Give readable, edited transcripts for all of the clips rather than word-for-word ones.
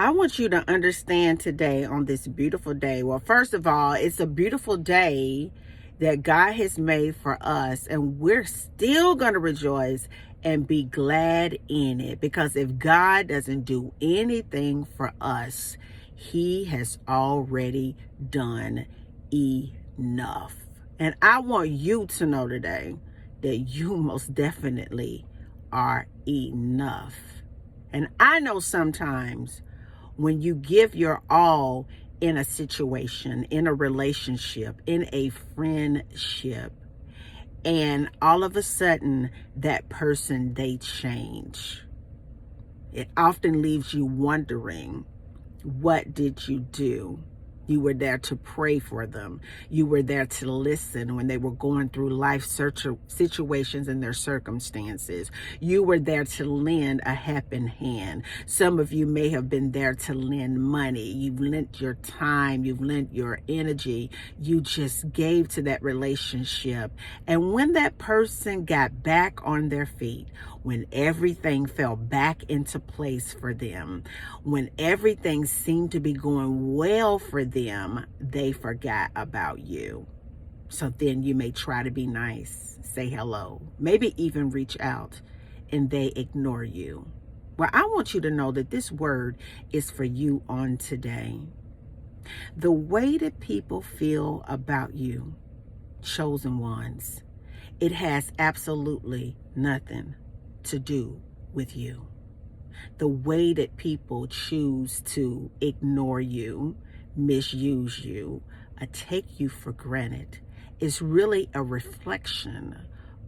I want you to understand today on this beautiful day. Well, first of all, it's a beautiful day that God has made for us, and we're still going to rejoice and be glad in it, because if God doesn't do anything for us, He has already done enough. And I want you to know today that you most definitely are enough. And I know sometimes when you give your all in a situation, in a relationship, in a friendship, and all of a sudden that person, they change, it often leaves you wondering, what did you do? You were there to pray for them. You were there to listen when they were going through life situations and their circumstances. You were there to lend a helping hand. Some of you may have been there to lend money. You've lent your time. You've lent your energy. You just gave to that relationship. And when that person got back on their feet, when everything fell back into place for them, when everything seemed to be going well for them, they forgot about you. So then you may try to be nice, say hello, maybe even reach out, and they ignore you. Well, I want you to know that this word is for you on today. The way that people feel about you, chosen ones, it has absolutely nothing to do with you. The way that people choose to ignore you, misuse you, or take you for granted is really a reflection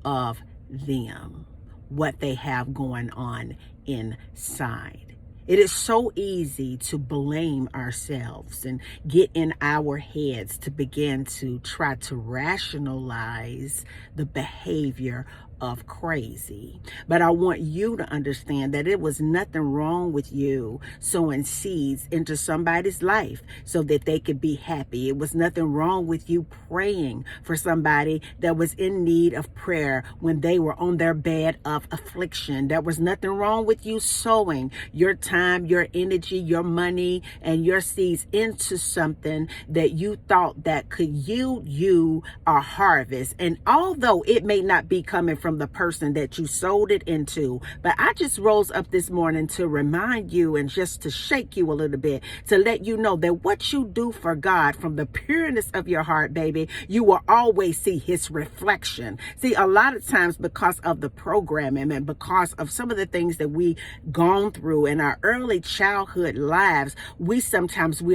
of them, what they have going on inside. It is so easy to blame ourselves and get in our heads to begin to try to rationalize the behavior of crazy. But I want you to understand that it was nothing wrong with you sowing seeds into somebody's life so that they could be happy. It was nothing wrong with you praying for somebody that was in need of prayer when they were on their bed of affliction. There was nothing wrong with you sowing your time, your energy, your money, and your seeds into something that you thought that could yield you a harvest. And although it may not be coming from the person that you sold it into, but I just rose up this morning to remind you and just to shake you a little bit, to let you know that what you do for God from the pureness of your heart, baby, you will always see His reflection. See, a lot of times because of the programming and because of some of the things that we gone through in our early childhood lives, we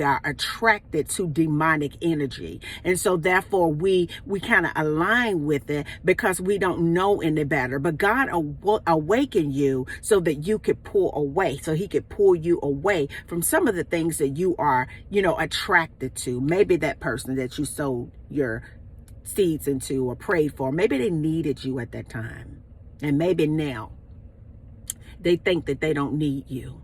are attracted to demonic energy. And so therefore we kind of align with it because we don't know any better. But God awakened you so that you could pull away, so He could pull you away from some of the things that you are, attracted to. Maybe that person that you sowed your seeds into or prayed for, maybe they needed you at that time. And maybe now they think that they don't need you.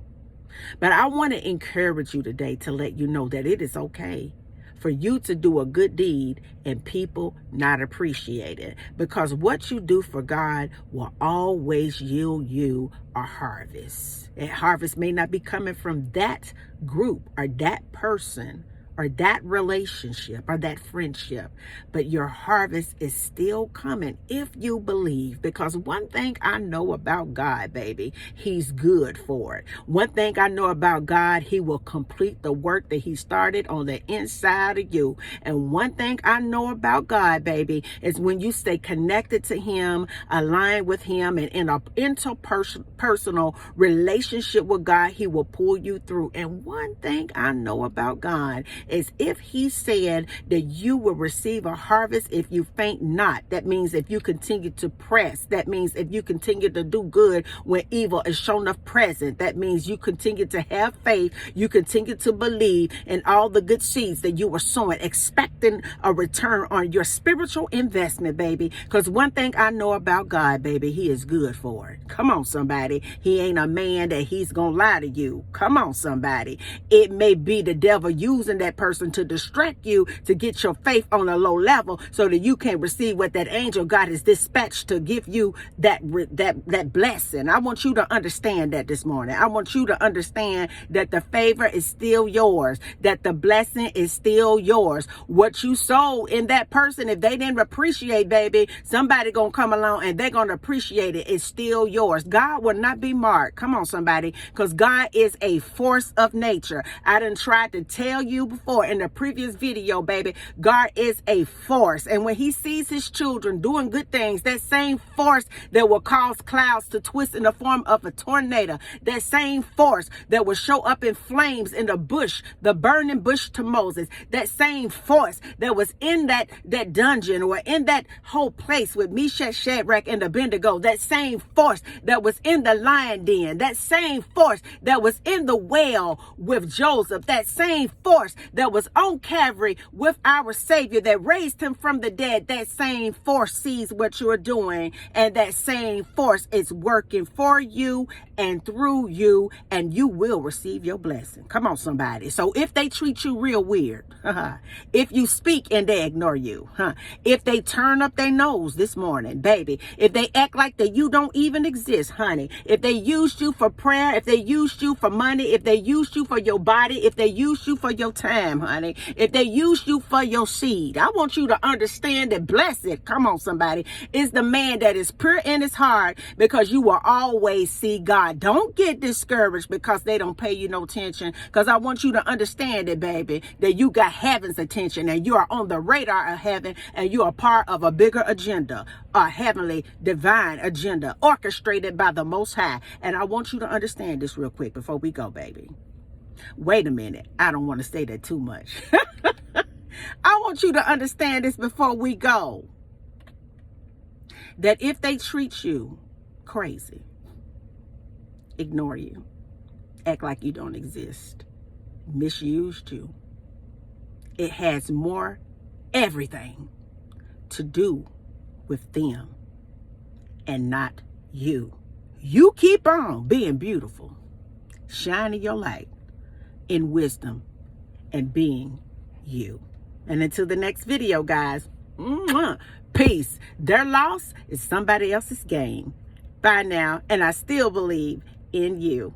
But I want to encourage you today to let you know that it is okay for you to do a good deed and people not appreciate it, because what you do for God will always yield you a harvest. That harvest may not be coming from that group or that person or that relationship or that friendship, but your harvest is still coming if you believe. Because one thing I know about God, baby, He's good for it. One thing I know about God, He will complete the work that He started on the inside of you. And one thing I know about God, baby, is when you stay connected to Him, aligned with Him, and in an interpersonal relationship with God, He will pull you through. And one thing I know about God is if He said that you will receive a harvest if you faint not. That means if you continue to press. That means if you continue to do good when evil is shown up present. That means you continue to have faith. You continue to believe in all the good seeds that you were sowing, expecting a return on your spiritual investment, baby. Because one thing I know about God, baby, He is good for it. Come on, somebody. He ain't a man that He's gonna lie to you. Come on, somebody. It may be the devil using that that person to distract you, to get your faith on a low level so that you can receive what that angel God has dispatched to give you that blessing. I want you to understand that this morning. I want you to understand that the favor is still yours, that the blessing is still yours. What you sold in that person, if they didn't appreciate, baby, somebody gonna come along and they're gonna appreciate it. It's still yours. God will not be marked. Come on, somebody, because God is a force of nature. I done tried to tell you before in the previous video, baby, God is a force. And when he sees his children doing good things, that same force that will cause clouds to twist in the form of a tornado, that same force that will show up in flames in the bush, the burning bush to Moses, that same force that was in that dungeon or in that whole place with Meshach, Shadrach, and Abednego, that same force that was in the lion den, that same force that was in the well with Joseph, that same force that was on Calvary with our Savior that raised him from the dead, that same force sees what you're doing, and that same force is working for you and through you, and you will receive your blessing. Come on, somebody. So if they treat you real weird, if you speak and they ignore you, if they turn up their nose this morning, baby, if they act like that you don't even exist, honey, if they used you for prayer, if they used you for money, if they used you for your body, if they used you for your time, honey, if they used you for your seed, I want you to understand that blessed, come on, somebody, is the man that is pure in his heart, because you will always see God. Don't get discouraged because they don't pay you no attention, because I want you to understand it, baby, that you got heaven's attention and you are on the radar of heaven, and you are part of a bigger agenda, a heavenly divine agenda orchestrated by the Most High. And I want you to understand this real quick before we go, baby. Wait a minute. I don't want to say that too much. I want you to understand this before we go. That if they treat you crazy, ignore you, act like you don't exist, misused you, it has more everything to do with them and not you. You keep on being beautiful, shining your light in wisdom and being you. And until the next video, guys, peace. Their loss is somebody else's gain. Bye now. And I still believe in you.